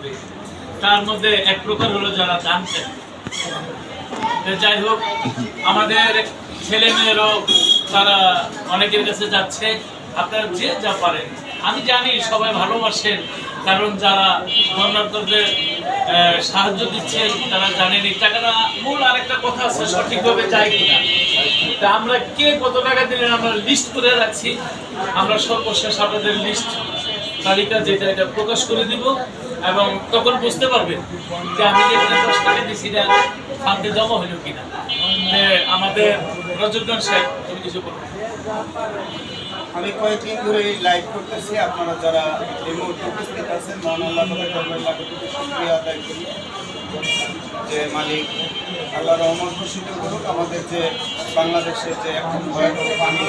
হবে, তার মধ্যে এক প্রকার হলো যারা দান দেন। যাই হোক, আমাদের ছেলে মেয়েরাও তারা অনেকের কাছে যাচ্ছে, আপনারা যে যা পারেন। আমি জানি সবাই ভালোবাসেন, কারণ যারা বন্যার্তদের সাহায্য দিচ্ছেন তারা জানেন এই টাকাটা মূল। আরেকটা কথা আছে, সঠিকভাবে যায় কিনা। তা আমরা কে কত টাকা দিলেন আমরা লিস্ট করে রাখছি। আমরা সর্বশেষ আপনাদের লিস্ট তালিকা যেটা এটা প্রকাশ করে দিব, এবং তখন বুঝতে পারবেন যে আমি যে 10 টাকা দিচ্ছি না ফান্ডে জমা হইল কিনা। আমাদের রজতগঞ্জ সাহেব তুমি কিছু বলবেন? আমি কয়েকদিন ধরে লাইভ করতেছি, আপনারা যারা এই মুহূর্তে উপস্থিত আছেন মহান আল্লাহ শুকরিয়া আদায় করি যে মালিক আল্লাহ রহমান ঘোষিত করুক আমাদের যে বাংলাদেশের যে এখন ভয়াবহ পানি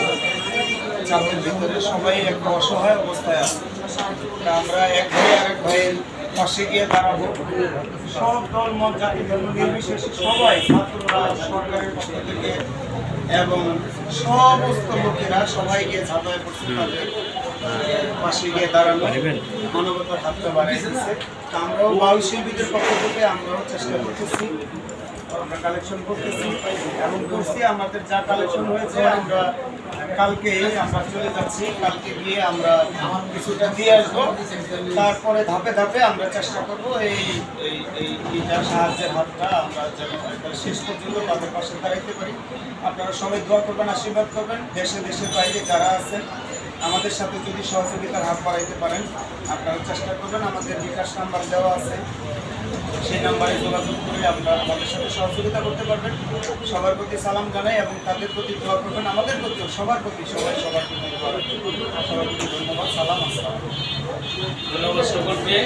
চাপের ভিতরে সবাই একটা অসহায় অবস্থায় আছে। আমরা এক ভাই আরেক ভাইয়ের পাশে গিয়ে দাঁড়াবো। সব দল মত জাতি ধর্ম নির্বিশেষে সবাই, ছাত্ররা, সরকারের পক্ষ থেকে এবং সমস্ত লোকেরা সবাই গিয়ে ঝাঁপায় পড়ছে, তাদের পাশে গিয়ে দাঁড়ানো, মানবতার হাতটা বাড়িয়ে দিচ্ছে। আমরাও বাউল শিল্পীদের পক্ষ থেকে আমরাও চেষ্টা করতেছি, আমরা কালেকশন করতেছি এবং করছি। আমাদের যা কালেকশন হয়েছে আমরা কালকে আমরা চলে যাচ্ছি, কালকে গিয়ে আমরা কিছুটা দিয়ে আসবো। তারপরে ধাপে ধাপে আমরা চেষ্টা করবো এই যা সাহায্যের হাতটা আমরা যেন শেষ পর্যন্ত তাদের পাশে দাঁড়াইতে পারি। আপনারা সবাই দোয়া করবেন, আশীর্বাদ করবেন। দেশে দেশের বাইরে যারা আছেন আমাদের সাথে যদি সহযোগিতার হাত বাড়াইতে পারেন আপনারা চেষ্টা করবেন। আমাদের বিকাশ নাম্বার দেওয়া আছে, সেই নাম্বারে যোগাযোগ করে আপনারা আমাদের সাথে সহযোগিতা করতে পারবেন। সবার প্রতি সালাম জানাই এবং তাদের প্রতি দোয়া করবেন, আমাদের প্রতিও, সবার প্রতি, সবার প্রতি দোয়া করবেন। সবার প্রতি ধন্যবাদ, সালাম, আসসালাম। ধন্যবাদ সকলকে।